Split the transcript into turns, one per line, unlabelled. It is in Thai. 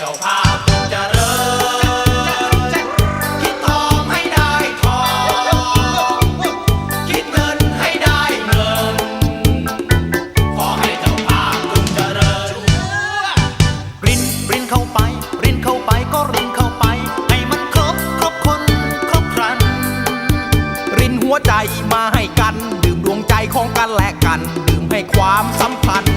เจ้าภาพจงเจริญคิดทองให้ได้ทองคิดเงินให้ได้เงินขอให้เจ้าภาพจงเจริญ
รินเข้าไปรินเข้าไปก็รินเข้าไปให้มันครบคนครบครันรินหัวใจมาให้กันดื่มดวงใจของกันและกันดื่มให้ความสัมพันธ์